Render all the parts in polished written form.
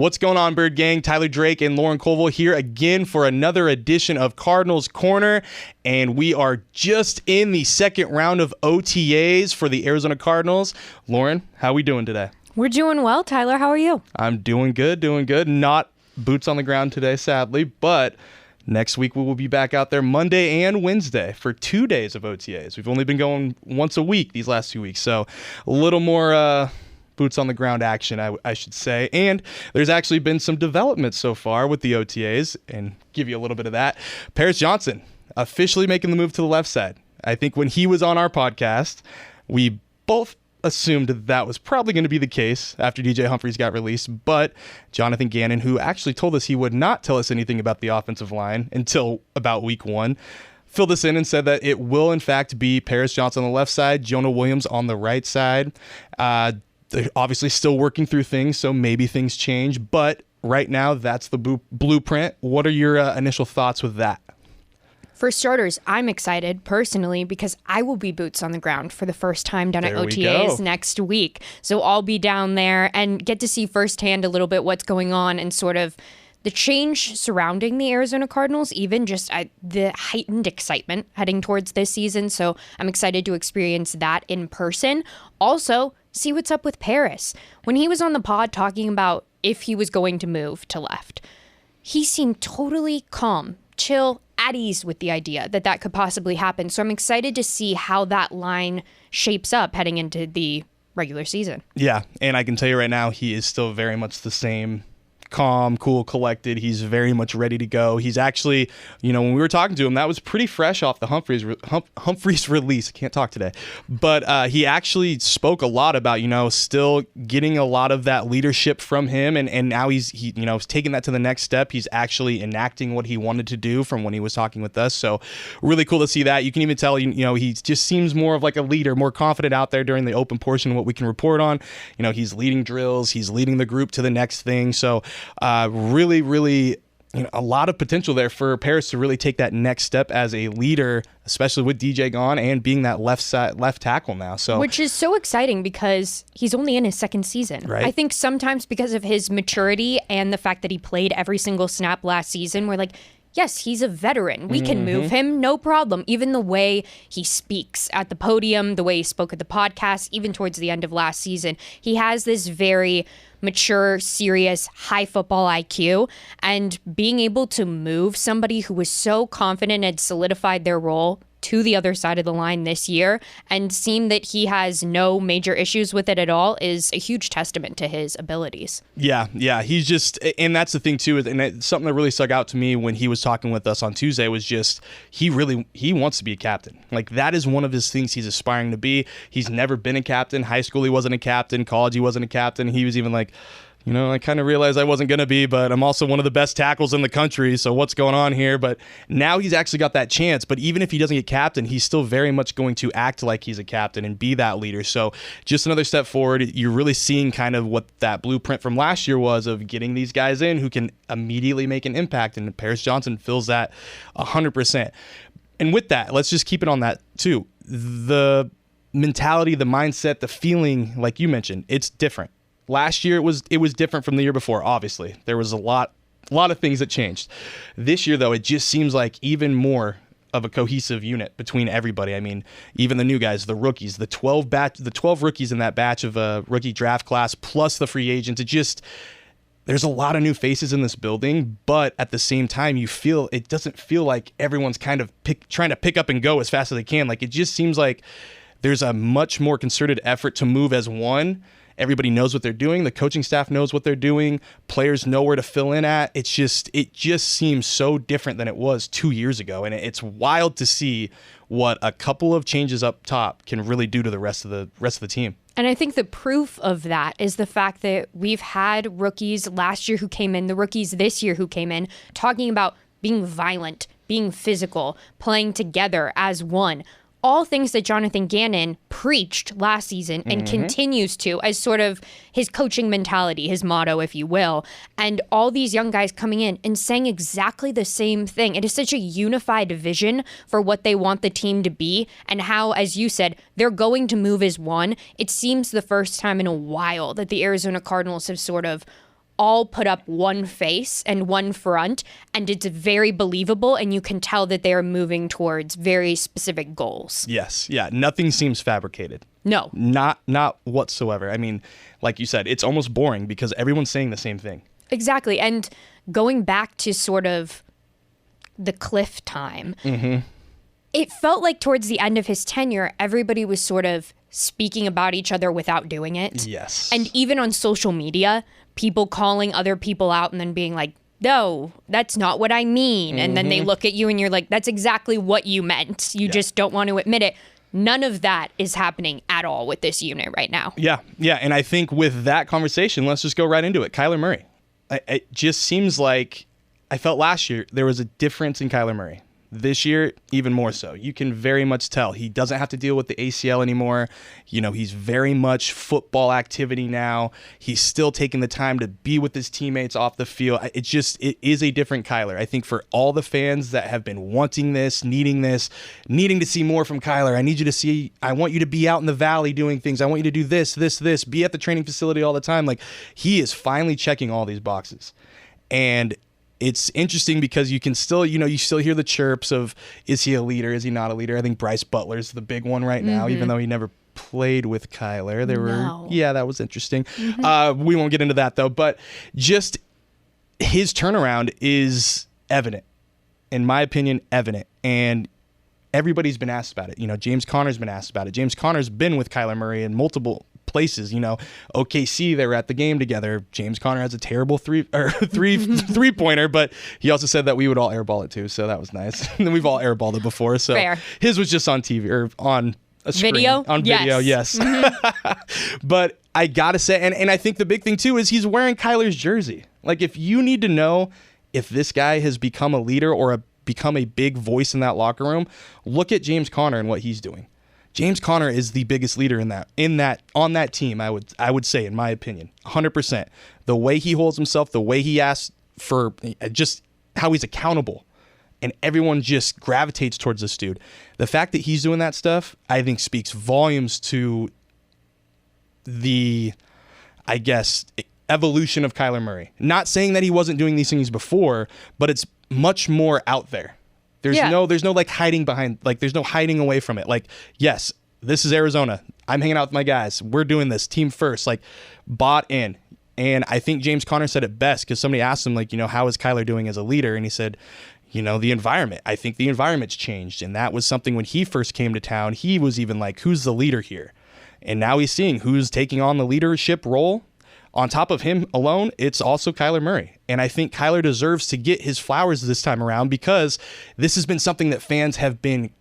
What's going on, Bird Gang? Tyler Drake and Lauren Koval here again for another edition of Cardinals Corner. And we are just in the second round of OTAs for the Arizona Cardinals. Lauren, how are we doing today? We're doing well, Tyler. How are you? I'm doing good. Not boots on the ground today, sadly, but next week we will be back out there Monday and Wednesday for 2 days of OTAs. We've only been going once a week these last 2 weeks, so a little more boots on the ground action, I should say. And there's actually been some development so far with the OTAs, and give you a little bit of that. Paris Johnson officially making the move to the left side. I think when he was on our podcast, we both assumed that was probably going to be the case after DJ Humphries got released, but Jonathan Gannon, who actually told us he would not tell us anything about the offensive line until about week one, filled us in and said that it will in fact be Paris Johnson on the left side, Jonah Williams on the right side. They're obviously still working through things, so maybe things change, but right now that's the blueprint. What are your initial thoughts with that? For starters, I'm excited personally because I will be boots on the ground for the first time down at OTAs next week. So I'll be down there and get to see firsthand a little bit what's going on and sort of the change surrounding the Arizona Cardinals, even just the heightened excitement heading towards this season. So I'm excited to experience that in person. Also, see what's up with Paris. When he was on the pod talking about if he was going to move to left, he seemed totally calm, chill, at ease with the idea that that could possibly happen. So I'm excited to see how that line shapes up heading into the regular season. Yeah, and I can tell you right now, he is still very much the same. Calm, cool, collected. He's very much ready to go. He's actually, when we were talking to him, that was pretty fresh off the Humphries release. I can't talk today. But he actually spoke a lot about, still getting a lot of that leadership from him. And now he's taking that to the next step. He's actually enacting what he wanted to do from when he was talking with us. So really cool to see that. You can even tell, he just seems more of like a leader, more confident out there during the open portion of what we can report on. He's leading drills. He's leading the group to the next thing. So really, a lot of potential there for Paris to really take that next step as a leader, especially with DJ gone and being that left tackle now. So, which is so exciting because he's only in his second season. Right. I think sometimes because of his maturity and the fact that he played every single snap last season, we're like, yes, he's a veteran. We can move him, no problem. Even the way he speaks at the podium, the way he spoke at the podcast, even towards the end of last season, he has this very mature, serious, high football IQ, and being able to move somebody who was so confident and solidified their role to the other side of the line this year and seem that he has no major issues with it at all is a huge testament to his abilities. Yeah. He's just, and that's the thing too, and something that really stuck out to me when he was talking with us on Tuesday was just, he wants to be a captain. Like that is one of his things he's aspiring to be. He's never been a captain. High school, he wasn't a captain. College, he wasn't a captain. He was even like, I kind of realized I wasn't going to be, but I'm also one of the best tackles in the country, so what's going on here? But now he's actually got that chance, but even if he doesn't get captain, he's still very much going to act like he's a captain and be that leader. So just another step forward. You're really seeing kind of what that blueprint from last year was of getting these guys in who can immediately make an impact, and Paris Johnson fills that 100%. And with that, let's just keep it on that too. The mentality, the mindset, the feeling, like you mentioned, it's different. Last year, it was different from the year before, obviously. There was a lot of things that changed. This year, though, it just seems like even more of a cohesive unit between everybody. I mean, even the new guys, the rookies, the 12 rookies in that batch of a rookie draft class, plus the free agents. There's a lot of new faces in this building, but at the same time, it doesn't feel like everyone's kind of trying to pick up and go as fast as they can. Like, it just seems like there's a much more concerted effort to move as one. Everybody knows what they're doing. The coaching staff knows what they're doing. Players know where to fill in at. It just seems so different than it was 2 years ago. And it's wild to see what a couple of changes up top can really do to the rest of the team. And I think the proof of that is the fact that we've had rookies last year who came in, the rookies this year who came in, talking about being violent, being physical, playing together as one. All things that Jonathan Gannon preached last season and continues to as sort of his coaching mentality, his motto, if you will. And all these young guys coming in and saying exactly the same thing. It is such a unified vision for what they want the team to be and how, as you said, they're going to move as one. It seems the first time in a while that the Arizona Cardinals have sort of all put up one face and one front, and it's very believable, and you can tell that they are moving towards very specific goals. Yes. Yeah. Nothing seems fabricated. No. Not whatsoever. I mean, like you said, it's almost boring because everyone's saying the same thing. Exactly. And going back to sort of the cliff time, it felt like towards the end of his tenure, everybody was sort of speaking about each other without doing it. Yes. And even on social media, people calling other people out and then being like, no, that's not what I mean. And then they look at you and you're like, that's exactly what you meant. You just don't want to admit it. None of that is happening at all with this unit right now. Yeah. Yeah. And I think with that conversation, let's just go right into it. Kyler Murray. It just seems like I felt last year there was a difference in Kyler Murray. This year, even more so. You can very much tell he doesn't have to deal with the ACL anymore. You know, he's very much football activity now. He's still taking the time to be with his teammates off the field. It is a different Kyler. I think for all the fans that have been wanting this, needing to see more from Kyler, I want you to be out in the valley doing things. I want you to do this, be at the training facility all the time. Like, he is finally checking all these boxes. And it's interesting because you can still, you still hear the chirps of, is he a leader? Is he not a leader? I think Bryce Butler's the big one right now, even though he never played with Kyler. That was interesting. We won't get into that though, but just his turnaround is evident, in my opinion, and everybody's been asked about it. James Conner's been asked about it. James Conner's been with Kyler Murray in multiple places. OKC, they were at the game together. James Conner has a terrible three-pointer, but he also said that we would all airball it too, so that was nice. And we've all airballed it before, so fair. His was just on TV or on a screen. Video? On video, yes. But I gotta say, and I think the big thing too is he's wearing Kyler's jersey. Like, if you need to know if this guy has become a leader or become a big voice in that locker room, look at James Conner and what he's doing. James Conner is the biggest leader on that team, I would say, in my opinion, 100%. The way he holds himself, the way he asks for just how he's accountable, and everyone just gravitates towards this dude. The fact that he's doing that stuff, I think, speaks volumes to the, I guess, evolution of Kyler Murray. Not saying that he wasn't doing these things before, but it's much more out there. There's no like hiding behind, like there's no hiding away from it. Like, yes, this is Arizona. I'm hanging out with my guys. We're doing this team first, like bought in. And I think James Conner said it best because somebody asked him, like, how is Kyler doing as a leader? And he said, the environment. I think the environment's changed. And that was something when he first came to town, he was even like, who's the leader here? And now he's seeing who's taking on the leadership role. On top of him alone, it's also Kyler Murray. And I think Kyler deserves to get his flowers this time around because this has been something that fans have been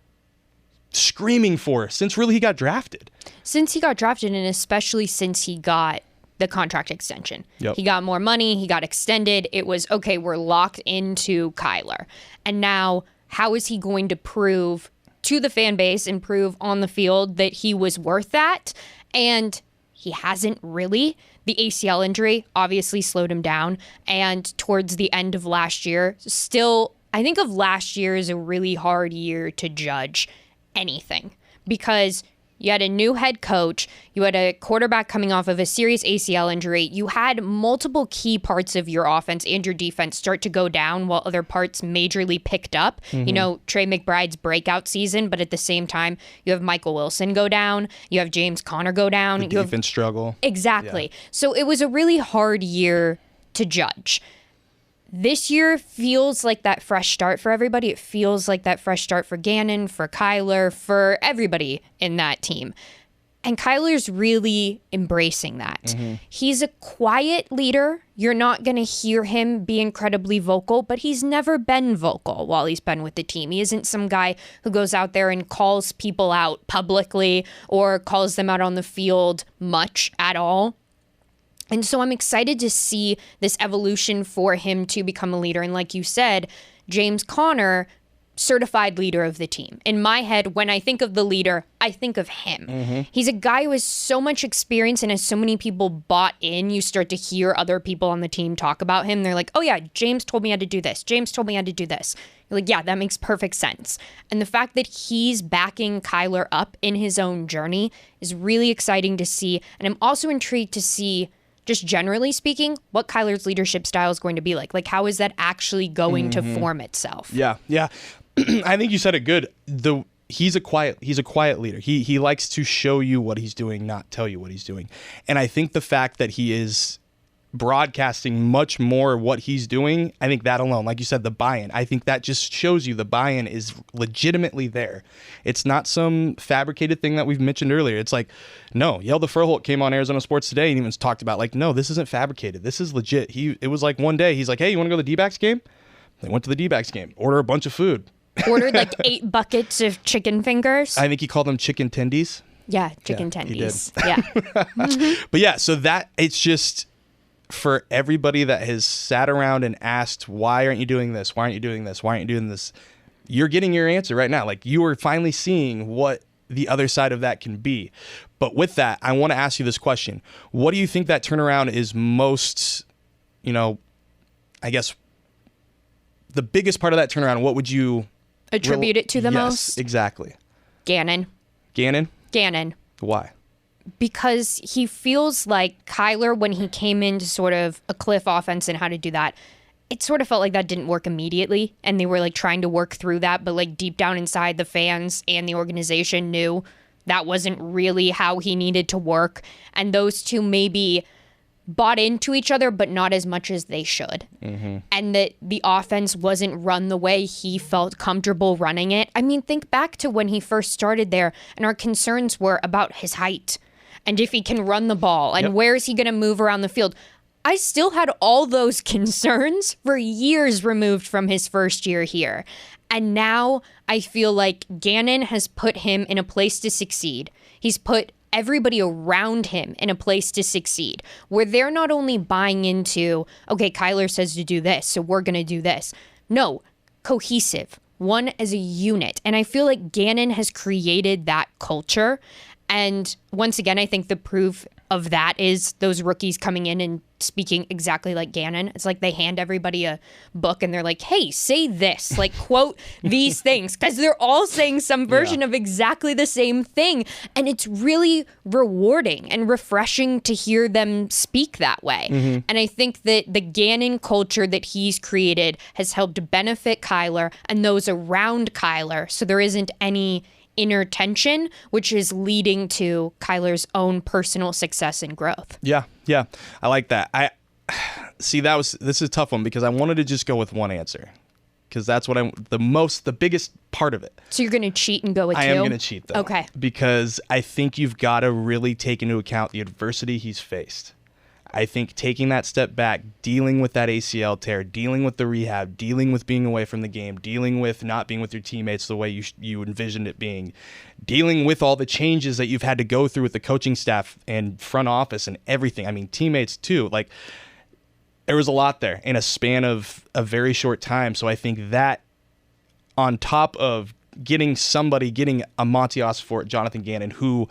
screaming for since really he got drafted. Since he got drafted, and especially since he got the contract extension. Yep. He got more money, he got extended. It was, okay, we're locked into Kyler. And now, how is he going to prove to the fan base and prove on the field that he was worth that? And he hasn't really. The ACL injury obviously slowed him down. And towards the end of last year, still, I think of last year as a really hard year to judge anything because you had a new head coach, you had a quarterback coming off of a serious ACL injury, you had multiple key parts of your offense and your defense start to go down while other parts majorly picked up. Trey McBride's breakout season, but at the same time, you have Michael Wilson go down, you have James Conner go down. The defense struggle. Exactly. Yeah. So it was a really hard year to judge. This year feels like that fresh start for everybody. It feels like that fresh start for Gannon, for Kyler, for everybody in that team. And Kyler's really embracing that. He's a quiet leader. You're not going to hear him be incredibly vocal, but he's never been vocal while he's been with the team. He isn't some guy who goes out there and calls people out publicly or calls them out on the field much at all. And so I'm excited to see this evolution for him to become a leader. And like you said, James Conner, certified leader of the team. In my head, when I think of the leader, I think of him. He's a guy who has so much experience and has so many people bought in. You start to hear other people on the team talk about him. They're like, oh yeah, James told me how to do this. James told me how to do this. You're like, yeah, that makes perfect sense. And the fact that he's backing Kyler up in his own journey is really exciting to see. And I'm also intrigued to see just generally speaking, what Kyler's leadership style is going to be like. Like, how is that actually going to form itself? Yeah. I think you said it good. He's a quiet leader. He likes to show you what he's doing, not tell you what he's doing. And I think the fact that he is broadcasting much more what he's doing, I think that alone, like you said, the buy-in, I think that just shows you the buy-in is legitimately there. It's not some fabricated thing that we've mentioned earlier. It's like, no, Yelda Furholt came on Arizona Sports Today and even talked about, like, no, this isn't fabricated. This is legit. It was like one day he's like, hey, you want to go to the D-backs game? They went to the D-backs game. Order a bunch of food. Ordered like 8 buckets of chicken fingers. I think he called them chicken tendies. Yeah, chicken tendies. Yeah. But yeah, so that it's just for everybody that has sat around and asked, why aren't you doing this? Why aren't you doing this? Why aren't you doing this? You're getting your answer right now. Like, you are finally seeing what the other side of that can be. But with that, I want to ask you this question. What do you think that turnaround is most, I guess, the biggest part of that turnaround? What would you attribute it to the most? Yes, exactly. Gannon. Why? Because he feels like Kyler, when he came into sort of a cliff offense and how to do that, it sort of felt like that didn't work immediately. And they were like trying to work through that. But like deep down inside, the fans and the organization knew that wasn't really how he needed to work. And those two maybe bought into each other, but not as much as they should. Mm-hmm. And that the offense wasn't run the way he felt comfortable running it. I mean, think back to when he first started there, and our concerns were about his height and if he can run the ball and where is he going to move around the field. I still had all those concerns for years removed from his first year here. And now I feel like Gannon has put him in a place to succeed. He's put everybody around him in a place to succeed, where they're not only buying into, okay, Kyler says to do this, so we're going to do this. No, cohesive, one as a unit. And I feel like Gannon has created that culture. And once again, I think the proof of that is those rookies coming in and speaking exactly like Gannon. It's like they hand everybody a book and they're like, hey, say this, like quote these things, because they're all saying some version of exactly the same thing. And it's really rewarding and refreshing to hear them speak that way. Mm-hmm. And I think that the Gannon culture that he's created has helped benefit Kyler and those around Kyler. So there isn't any inner tension, which is leading to Kyler's own personal success and growth. Yeah. I like that. This is a tough one because I wanted to just go with one answer because that's what the biggest part of it. So you're going to cheat and go with two? I am going to cheat though. Okay. Because I think you've got to really take into account the adversity he's faced. I think taking that step back, dealing with that ACL tear, dealing with the rehab, dealing with being away from the game, dealing with not being with your teammates the way you envisioned it being, dealing with all the changes that you've had to go through with the coaching staff and front office and everything. I mean, teammates too. Like, there was a lot there in a span of a very short time. So I think that on top of getting a Monty Osfort, Jonathan Gannon, who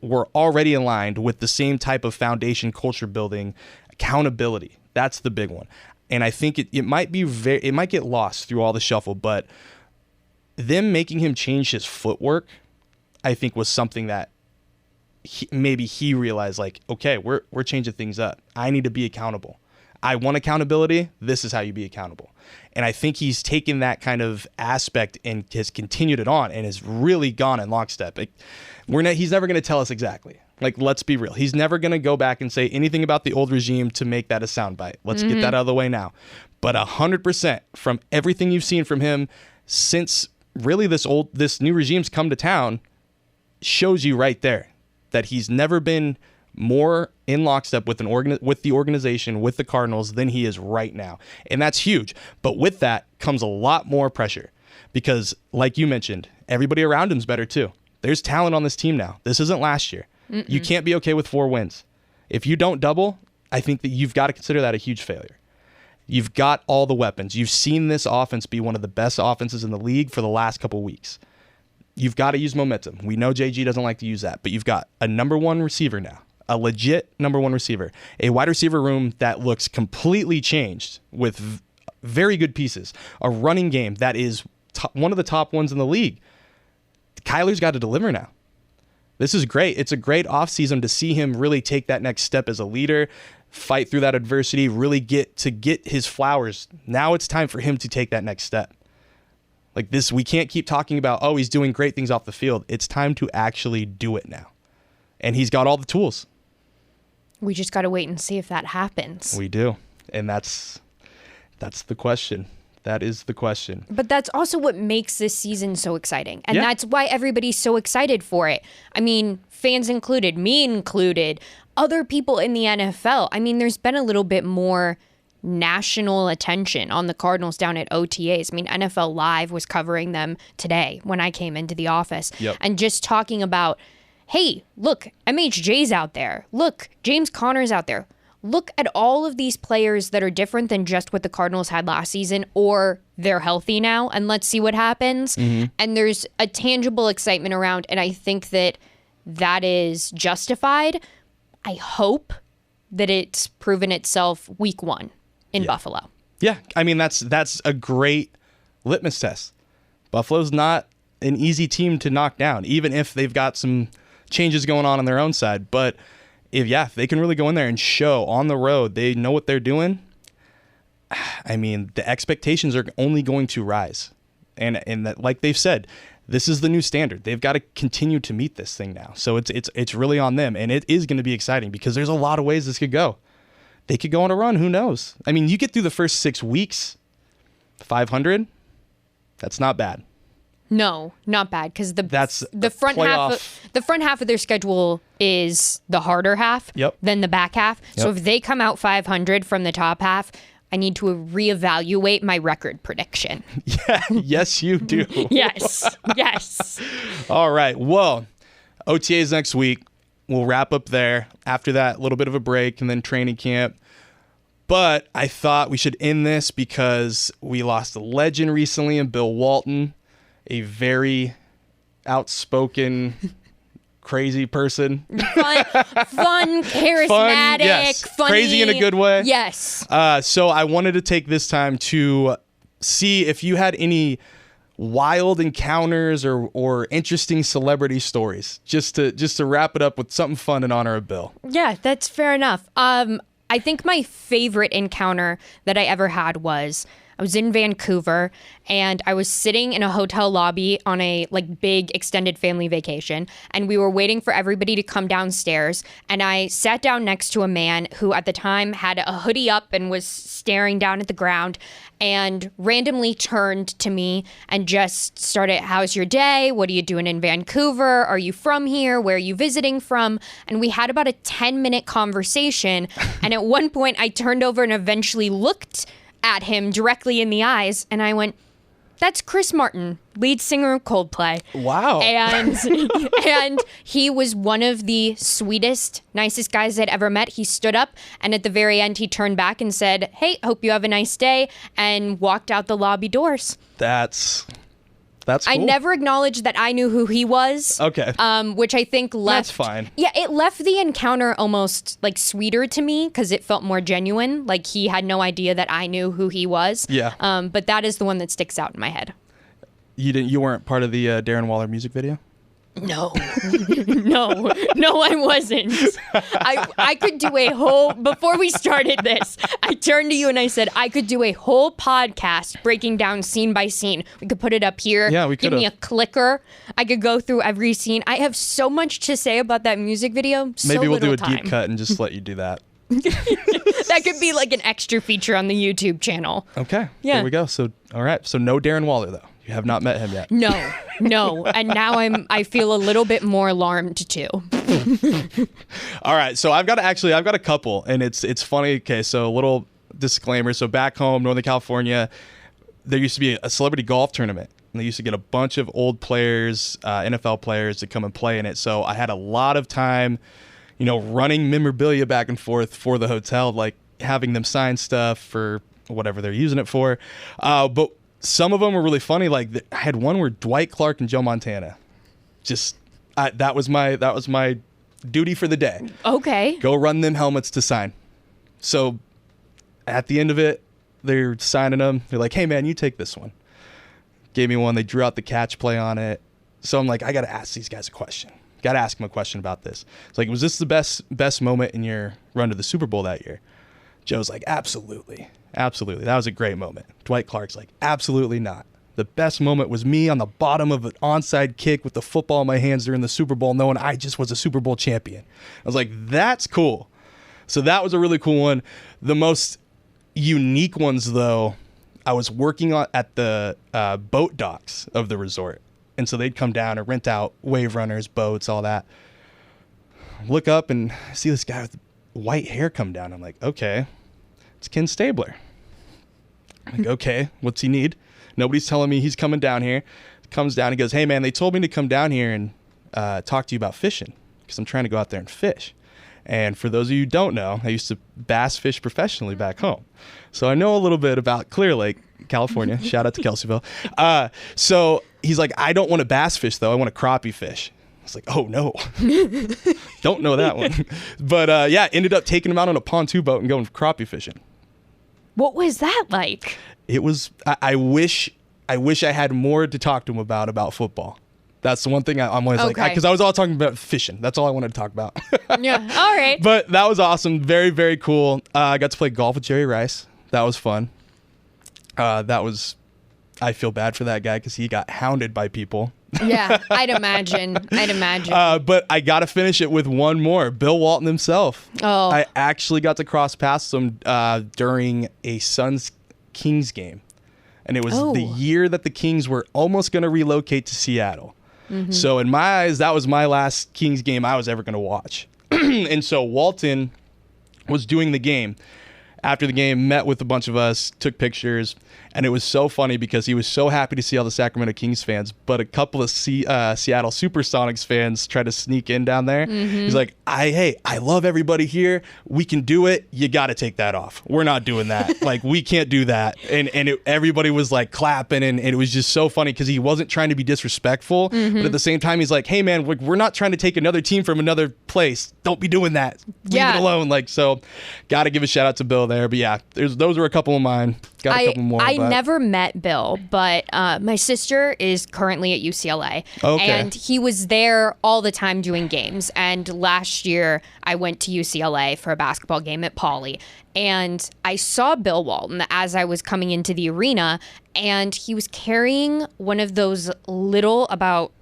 were already aligned with the same type of foundation, culture building, accountability. That's the big one. And I think it might get lost through all the shuffle, but them making him change his footwork, I think was something that maybe he realized, like, okay, we're changing things up. I need to be accountable. I want accountability. This is how you be accountable. And I think he's taken that kind of aspect and has continued it on and has really gone in lockstep. He's never going to tell us exactly. Like, let's be real. He's never going to go back and say anything about the old regime to make that a soundbite. Let's get that out of the way now. But 100% from everything you've seen from him since really this new regime's come to town shows you right there that he's never been more in lockstep with the organization, with the Cardinals, than he is right now. And that's huge. But with that comes a lot more pressure because, like you mentioned, everybody around him's better too. There's talent on this team now. This isn't last year. You can't be okay with 4 wins. If you don't double, I think that you've got to consider that a huge failure. You've got all the weapons. You've seen this offense be one of the best offenses in the league for the last couple weeks. You've got to use momentum. We know JG doesn't like to use that, but you've got a number 1 receiver now. A legit number 1 receiver, a wide receiver room that looks completely changed with very good pieces, a running game that is one of the top ones in the league. Kyler's got to deliver now. This is great. It's a great offseason to see him really take that next step as a leader, fight through that adversity, really get his flowers. Now it's time for him to take that next step. Like this, we can't keep talking about, oh, he's doing great things off the field. It's time to actually do it now. And he's got all the tools. We just got to wait and see if that happens. We do. And that's the question. That is the question. But that's also what makes this season so exciting. And that's why everybody's so excited for it. I mean, fans included, me included, other people in the NFL. I mean, there's been a little bit more national attention on the Cardinals down at OTAs. I mean, NFL Live was covering them today when I came into the office. And just talking about, hey, look, MHJ's out there. Look, James Conner's out there. Look at all of these players that are different than just what the Cardinals had last season, or they're healthy now, and let's see what happens. And there's a tangible excitement around, and I think that is justified. I hope that it's proven itself week 1 in Buffalo. Yeah, I mean, that's a great litmus test. Buffalo's not an easy team to knock down, even if they've got some changes going on their own side. But if they can really go in there and show on the road they know what they're doing, I mean, the expectations are only going to rise. And that, like they've said, this is the new standard. They've got to continue to meet this thing now. So it's really on them, and it is going to be exciting because there's a lot of ways this could go. They could go on a run. Who knows? I mean, you get through the first 6 weeks, 500. That's not bad. No, not bad, because the front half of their schedule is the harder half than the back half. So if they come out 500 from the top half, I need to reevaluate my record prediction. Yeah, yes, you do. Yes. All right. Well, OTAs next week. We'll wrap up there. After that, a little bit of a break and then training camp. But I thought we should end this because we lost a legend recently in Bill Walton, a very outspoken, crazy person. Fun, charismatic, funny. Crazy in a good way. Yes. So I wanted to take this time to see if you had any wild encounters or interesting celebrity stories, just to wrap it up with something fun in honor of Bill. Yeah, that's fair enough. I think my favorite encounter that I ever had was I was in Vancouver and I was sitting in a hotel lobby on a big extended family vacation, and we were waiting for everybody to come downstairs, and I sat down next to a man who at the time had a hoodie up and was staring down at the ground and randomly turned to me and just started, "How's your day? What are you doing in Vancouver? Are you from here? Where are you visiting from?" And we had about a 10-minute conversation. And at one point I turned over and eventually looked at him directly in the eyes, and I went, "That's Chris Martin, lead singer of Coldplay." Wow. And he was one of the sweetest, nicest guys I'd ever met. He stood up, and at the very end, he turned back and said, "Hey, hope you have a nice day," and walked out the lobby doors. That's cool. I never acknowledged that I knew who he was. Okay. Which I think left... That's fine. Yeah, it left the encounter almost sweeter to me because it felt more genuine. Like he had no idea that I knew who he was. Yeah. But that is the one that sticks out in my head. You weren't part of the Darren Waller music video? No, I wasn't. I could do a whole, before we started this, I turned to you and I said, I could do a whole podcast breaking down scene by scene. We could put it up here. Yeah, we could. Give me a clicker. I could go through every scene. I have so much to say about that music video. Maybe we'll do a deep cut and just let you do that. That could be like an extra feature on the YouTube channel. Okay. Yeah. There we go. So, all right. So no Darren Waller though. You have not met him yet. No. And now I feel a little bit more alarmed too. All right. So I've got a couple, and it's funny. Okay. So a little disclaimer. So back home, Northern California, there used to be a celebrity golf tournament, and they used to get a bunch of old players, NFL players to come and play in it. So I had a lot of time, running memorabilia back and forth for the hotel, like having them sign stuff for whatever they're using it for. But some of them were really funny. Like I had one where Dwight Clark and Joe Montana. That was my duty for the day. Okay. Go run them helmets to sign. So at the end of it, they're signing them. They're like, "Hey man, you take this one." Gave me one. They drew out the catch play on it. So I'm like, I got to ask these guys a question. Got to ask him a question about this. It's like, was this the best moment in your run to the Super Bowl that year? Joe's like, absolutely. Absolutely. That was a great moment. Dwight Clark's like, absolutely not. The best moment was me on the bottom of an onside kick with the football in my hands during the Super Bowl, knowing I just was a Super Bowl champion. I was like, that's cool. So that was a really cool one. The most unique ones, though, I was working at the boat docks of the resort. And so they'd come down and rent out wave runners, boats, all that. Look up and see this guy with white hair come down. I'm like, okay, it's Ken Stabler. I'm like, okay, what's he need? Nobody's telling me he's coming down here. Comes down, he goes, hey, man, they told me to come down here and talk to you about fishing because I'm trying to go out there and fish. And for those of you who don't know, I used to bass fish professionally back home. So I know a little bit about Clear Lake, California. Shout out to Kelseyville. So he's like, I don't want to bass fish, though. I want to crappie fish. I was like, oh, no. Don't know that one. But yeah, ended up taking him out on a pontoon boat and going crappie fishing. What was that like? It was, I wish I had more to talk to him about football. That's the one thing I'm always like, because I was all talking about fishing. That's all I wanted to talk about. Yeah, all right. But that was awesome. Very, very cool. I got to play golf with Jerry Rice. That was fun. I feel bad for that guy because he got hounded by people. Yeah, I'd imagine. But I got to finish it with one more. Bill Walton himself. Oh. I actually got to cross paths with him during a Suns-Kings game. And it was the year that the Kings were almost going to relocate to Seattle. Mm-hmm. So in my eyes, that was my last Kings game I was ever going to watch. And so Walton was doing the game. After the game, met with a bunch of us, took pictures, and it was so funny because he was so happy to see all the Sacramento Kings fans, but a couple of Seattle Supersonics fans tried to sneak in down there. Mm-hmm. He's like, I love everybody here. We can do it. You got to take that off. We're not doing that. Like, we can't do that. And everybody was like clapping, and it was just so funny because he wasn't trying to be disrespectful, but at the same time, he's like, hey, man, we're not trying to take another team from another place. Don't be doing that. Leave it alone. Like, so got to give a shout out to Bill there. But yeah, those were a couple of mine. Got a couple more. I never met Bill, but my sister is currently at UCLA. Okay. And he was there all the time doing games. And last year, I went to UCLA for a basketball game at Pauley. And I saw Bill Walton as I was coming into the arena. And he was carrying one of those little, about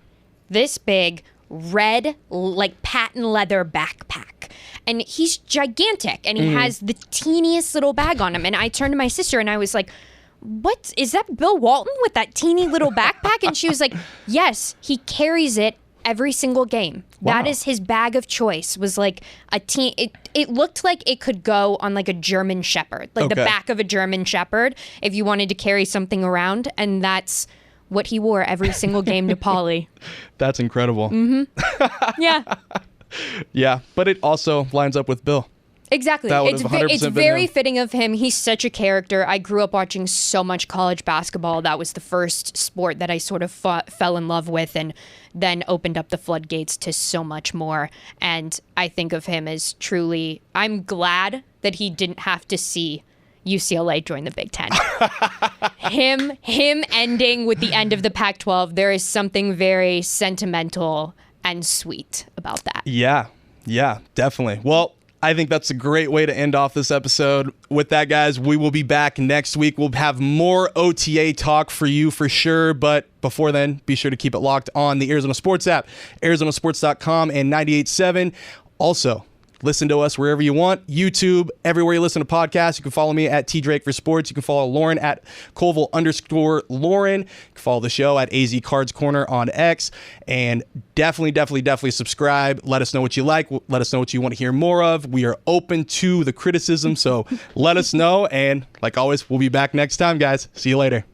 this big, red, like patent leather backpack. And he's gigantic, and he has the teeniest little bag on him. And I turned to my sister, and I was like, what? Is that Bill Walton with that teeny little backpack? And she was like, yes, he carries it every single game. Wow. That is his bag of choice, was like a it looked like it could go on like a German Shepherd, like the back of a German Shepherd, if you wanted to carry something around. And that's what he wore every single game to Pauley. That's incredible. Mm-hmm. Yeah. Yeah, but it also lines up with Bill. Exactly. It's very fitting of him. He's such a character. I grew up watching so much college basketball. That was the first sport that I sort of fell in love with, and then opened up the floodgates to so much more. And I think of him as truly, I'm glad that he didn't have to see UCLA join the Big Ten. Him ending with the end of the Pac-12, there is something very sentimental and sweet about that. Yeah, definitely. Well, I think that's a great way to end off this episode. With that, guys, we will be back next week. We'll have more OTA talk for you for sure. But before then, be sure to keep it locked on the Arizona Sports app, arizonasports.com and 98.7. Also, listen to us wherever you want. YouTube, everywhere you listen to podcasts. You can follow me at TDrake for Sports. You can follow Lauren at Koval_Lauren. You can follow the show at AZ Cards Corner on X. And definitely subscribe. Let us know what you like. Let us know what you want to hear more of. We are open to the criticism, so let us know. And like always, we'll be back next time, guys. See you later.